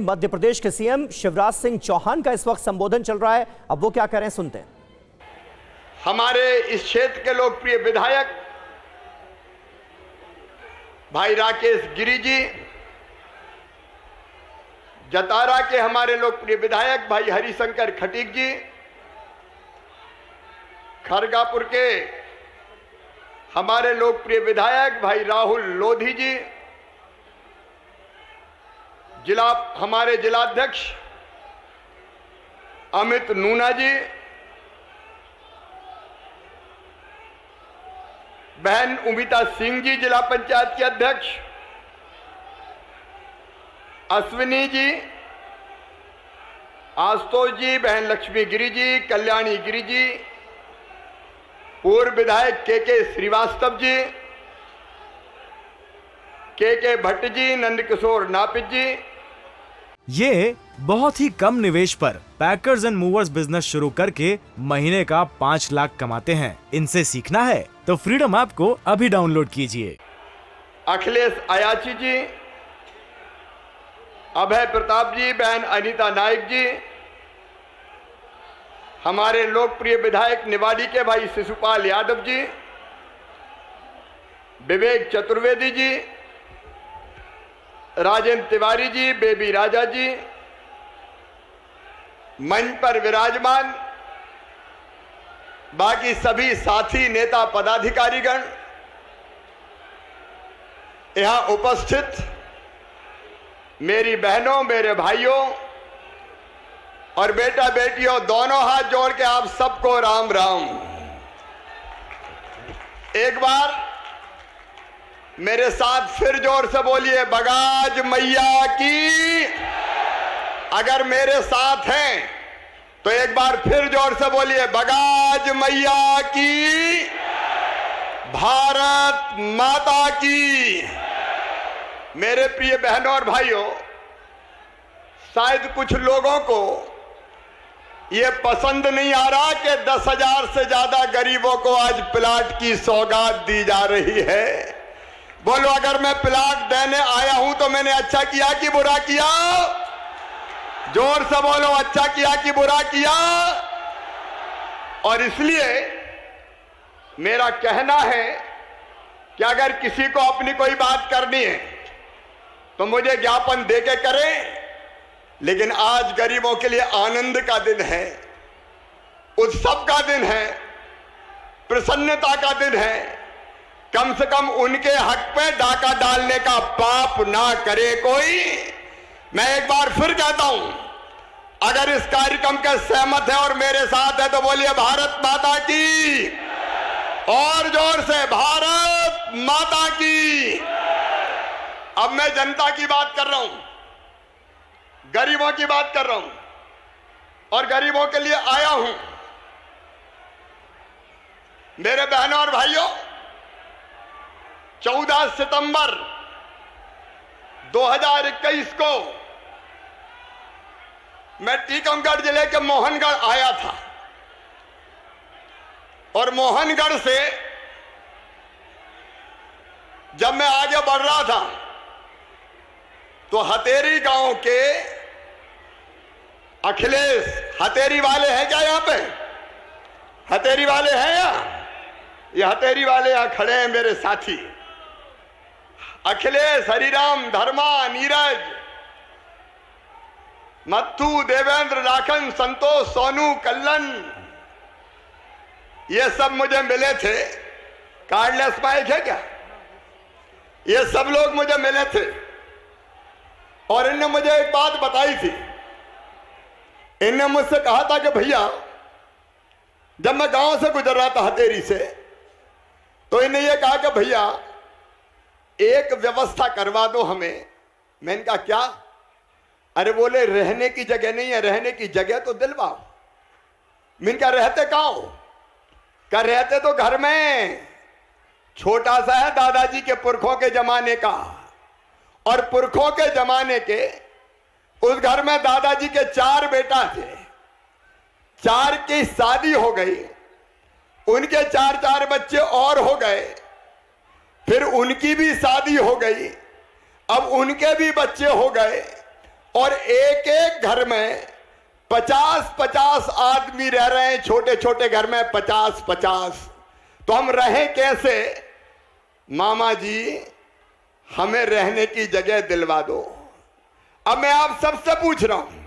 मध्य प्रदेश के सीएम शिवराज सिंह चौहान का इस वक्त संबोधन चल रहा है। अब वो क्या कह रहे हैं, सुनते हैं। हमारे इस क्षेत्र के लोकप्रिय विधायक भाई राकेश गिरी जी, जतारा के हमारे लोकप्रिय विधायक भाई हरिशंकर खटीक जी, खरगापुर के हमारे लोकप्रिय विधायक भाई राहुल लोधी जी, हमारे जिलाध्यक्ष अमित नूना जी, बहन उमिता सिंह जी जिला पंचायत के अध्यक्ष, अश्विनी जी, आशुतोष जी, बहन लक्ष्मी गिरी जी, कल्याणी गिरी जी, पूर्व विधायक के श्रीवास्तव जी, के भट्ट जी, नंदकिशोर नापित जी। ये बहुत ही कम निवेश पर पैकर्स एंड मूवर्स बिजनेस शुरू करके महीने का 5 लाख कमाते हैं। इनसे सीखना है तो फ्रीडम ऐप को अभी डाउनलोड कीजिए। अखिलेश अयाची जी, अभय प्रताप जी, बहन अनीता नाइक जी, हमारे लोकप्रिय विधायक निवाड़ी के भाई शिशुपाल यादव जी, विवेक चतुर्वेदी जी, राजेंद्र तिवारी जी, बेबी राजा जी, मंच पर विराजमान बाकी सभी साथी नेता पदाधिकारीगण, यहां उपस्थित मेरी बहनों, मेरे भाइयों और बेटा बेटियों, दोनों हाथ जोड़ के आप सबको राम राम। एक बार मेरे साथ फिर जोर से बोलिए, बगाज मैया की। अगर मेरे साथ हैं तो एक बार फिर जोर से बोलिए, बगाज मैया की, भारत माता की। मेरे प्रिय बहनों और भाइयों, शायद कुछ लोगों को ये पसंद नहीं आ रहा कि 10,000 से ज्यादा गरीबों को आज प्लाट की सौगात दी जा रही है। बोलो, अगर मैं प्लाट देने आया हूं तो मैंने अच्छा किया कि बुरा किया? जोर से बोलो, अच्छा किया कि बुरा किया? और इसलिए मेरा कहना है कि अगर किसी को अपनी कोई बात करनी है तो मुझे ज्ञापन देके करें, लेकिन आज गरीबों के लिए आनंद का दिन है, उत्सव का दिन है, प्रसन्नता का दिन है। कम से कम उनके हक पे डाका डालने का पाप ना करे कोई। मैं एक बार फिर कहता हूं, अगर इस कार्यक्रम के सहमत है और मेरे साथ है तो बोलिए, भारत माता की। और जोर से, भारत माता की। अब मैं जनता की बात कर रहा हूं, गरीबों की बात कर रहा हूं और गरीबों के लिए आया हूं। मेरे बहनों और भाइयों, 14 सितंबर 2021 को मैं टीकमगढ़ जिले के मोहनगढ़ आया था और मोहनगढ़ से जब मैं आगे बढ़ रहा था तो हतेरी गांव के अखिलेश, हतेरी वाले हैं क्या यहां पे? हतेरी वाले हैं यहाँ? ये हतेरी वाले यहां खड़े हैं मेरे साथी, अखिलेश, हरिराम, धर्मा, नीरज, मत्थू, देवेंद्र, राखन, संतोष, सोनू, कल्लन, ये सब मुझे मिले थे। कार्डलेस माइक है क्या? ये सब लोग मुझे मिले थे और इनने मुझे एक बात बताई थी। इनने मुझसे कहा था कि भैया, जब मैं गांव से गुजर रहा था हतेरी से, तो इन्हें यह कहा कि भैया एक व्यवस्था करवा दो हमें। मैंने कहा क्या? अरे बोले, रहने की जगह नहीं है, रहने की जगह तो दिलवाओ। मैंने कहा रहते कहाँ हो? क्या रहते तो घर में, छोटा सा है, दादाजी के पुरखों के जमाने का, और पुरखों के जमाने के उस घर में दादाजी के 4 बेटा थे, 4 की शादी हो गई, उनके 4 बच्चे और हो गए, फिर उनकी भी शादी हो गई, अब उनके भी बच्चे हो गए और एक एक घर में 50-50 आदमी रह रहे हैं, छोटे छोटे घर में 50-50। तो हम रहें कैसे? मामा जी हमें रहने की जगह दिलवा दो। अब मैं आप सबसे पूछ रहा हूं,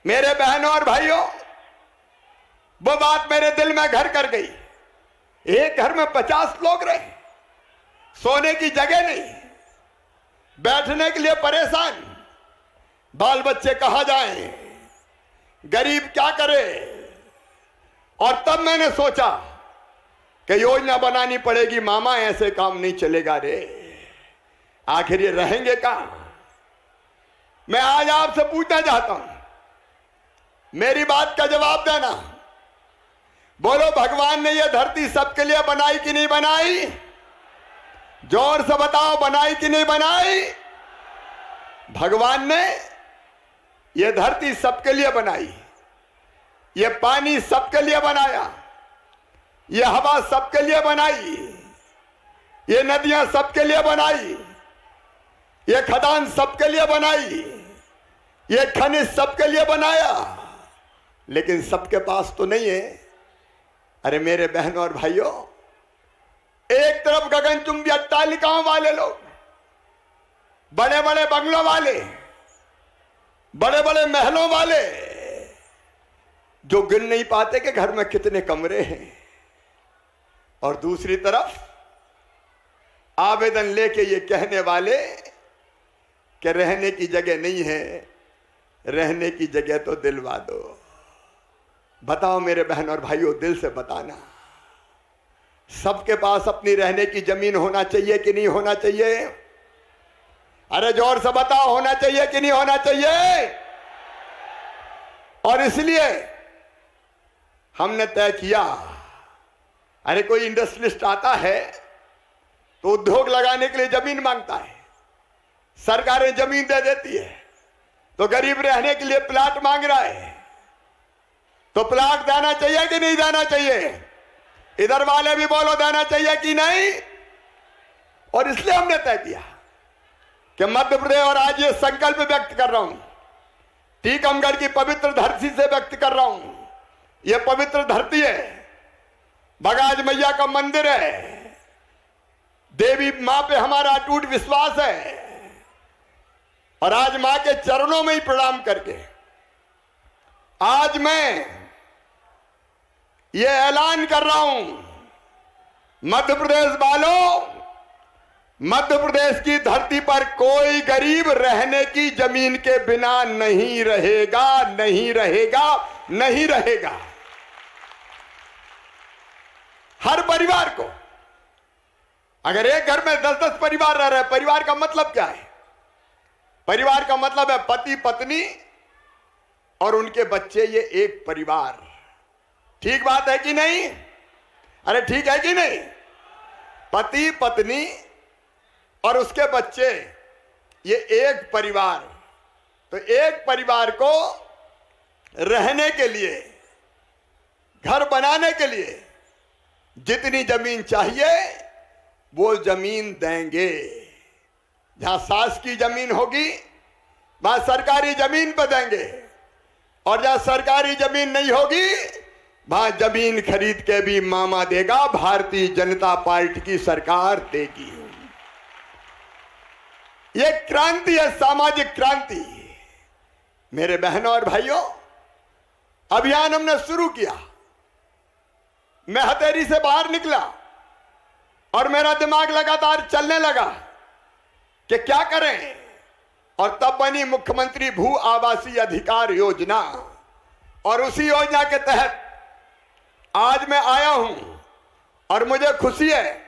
मेरे बहनों और भाइयों, वो बात मेरे दिल में घर कर गई। एक घर में 50 लोग रहे, सोने की जगह नहीं, बैठने के लिए परेशान, बाल बच्चे कहां जाएं, गरीब क्या करे। और तब मैंने सोचा कि योजना बनानी पड़ेगी। मामा ऐसे काम नहीं चलेगा रे, आखिर ये रहेंगे कहां? मैं आज आपसे पूछना चाहता हूं, मेरी बात का जवाब देना। बोलो, भगवान ने यह धरती सबके लिए बनाई कि नहीं बनाई? जोर से बताओ, बनाई कि नहीं बनाई? भगवान ने यह धरती सबके लिए बनाई, यह पानी सबके लिए बनाया, यह हवा सबके लिए बनाई, ये नदियां सबके लिए बनाई, ये खदान सबके लिए बनाई, ये खनिज सबके लिए बनाया, लेकिन सबके पास तो नहीं है। अरे मेरे बहनों और भाइयों, एक तरफ गगनचुंबी अट्टालिकाओं वाले लोग, बड़े बड़े बंगलों वाले, बड़े बड़े महलों वाले, जो गिन नहीं पाते कि घर में कितने कमरे हैं, और दूसरी तरफ आवेदन लेके ये कहने वाले कि रहने की जगह नहीं है, रहने की जगह तो दिलवा दो। बताओ मेरे बहन और भाइयों, दिल से बताना, सबके पास अपनी रहने की जमीन होना चाहिए कि नहीं होना चाहिए? अरे जोर से बताओ, होना चाहिए कि नहीं होना चाहिए? और इसलिए हमने तय किया, अरे कोई इंडस्ट्रियलिस्ट आता है तो उद्योग लगाने के लिए जमीन मांगता है, सरकारें जमीन दे देती है, तो गरीब रहने के लिए प्लाट मांग रहा है, तो प्लाट देना चाहिए कि नहीं देना चाहिए? इधर वाले भी बोलो, देना चाहिए कि नहीं? और इसलिए हमने तय किया कि मध्य प्रदेश, और आज ये संकल्प व्यक्त कर रहा हूं, टीकमगढ़ की पवित्र धरती से व्यक्त कर रहा हूं। ये पवित्र धरती है, बगाज मैया का मंदिर है, देवी मां पे हमारा अटूट विश्वास है, और आज मां के चरणों में ही प्रणाम करके आज मैं ये ऐलान कर रहा हूं, मध्य प्रदेश वालों, मध्य प्रदेश की धरती पर कोई गरीब रहने की जमीन के बिना नहीं रहेगा, नहीं रहेगा, नहीं रहेगा। हर परिवार को, अगर एक घर में 10-10 परिवार रह रहे, परिवार का मतलब क्या है? परिवार का मतलब है पति पत्नी और उनके बच्चे, ये एक परिवार। ठीक बात है कि नहीं? अरे ठीक है कि नहीं? पति पत्नी और उसके बच्चे, ये एक परिवार। तो एक परिवार को रहने के लिए, घर बनाने के लिए जितनी जमीन चाहिए वो जमीन देंगे। जहां सास की जमीन होगी वहां सरकारी जमीन पर देंगे, और जहां सरकारी जमीन नहीं होगी वहां जमीन खरीद के भी मामा देगा, भारतीय जनता पार्टी की सरकार देगी। यह क्रांति है, सामाजिक क्रांति। मेरे बहनों और भाइयों, अभियान हमने शुरू किया। मैं हथेली से बाहर निकला और मेरा दिमाग लगातार चलने लगा कि क्या करें, और तब बनी मुख्यमंत्री भू आवासीय अधिकार योजना, और उसी योजना के तहत आज मैं आया हूं, और मुझे खुशी है।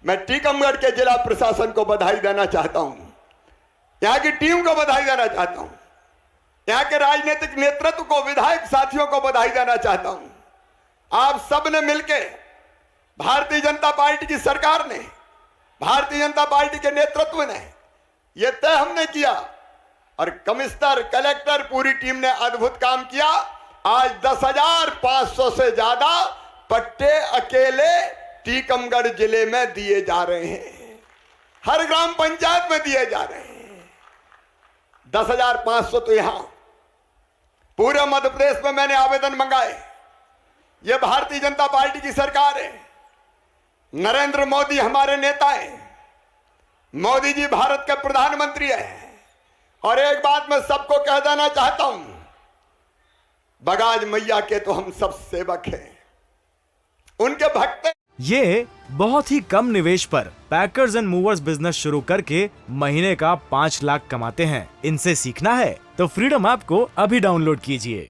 मैं टीकमगढ़ के जिला प्रशासन को बधाई देना चाहता हूं, यहां की टीम को बधाई देना चाहता हूं, यहां के राजनीतिक नेतृत्व को, विधायक साथियों को बधाई देना चाहता हूं। आप सब ने मिलकर, भारतीय जनता पार्टी की सरकार ने, भारतीय जनता पार्टी के नेतृत्व ने, यह तय हमने किया, और कमिश्नर, कलेक्टर, पूरी टीम ने अद्भुत काम किया। आज 10,500 से ज्यादा पट्टे अकेले टीकमगढ़ जिले में दिए जा रहे हैं, हर ग्राम पंचायत में दिए जा रहे हैं। 10,500 तो यहां पूरे मध्य प्रदेश में मैंने आवेदन मंगाए। ये भारतीय जनता पार्टी की सरकार है, नरेंद्र मोदी हमारे नेता हैं, मोदी जी भारत के प्रधानमंत्री हैं। और एक बात मैं सबको कह देना चाहता हूं, बगाज मैया के तो हम सब सेवक हैं, उनके भक्त हैं। ये बहुत ही कम निवेश पर पैकर्स एंड मूवर्स बिजनेस शुरू करके महीने का 5 लाख कमाते हैं। इनसे सीखना है तो फ्रीडम ऐप को अभी डाउनलोड कीजिए।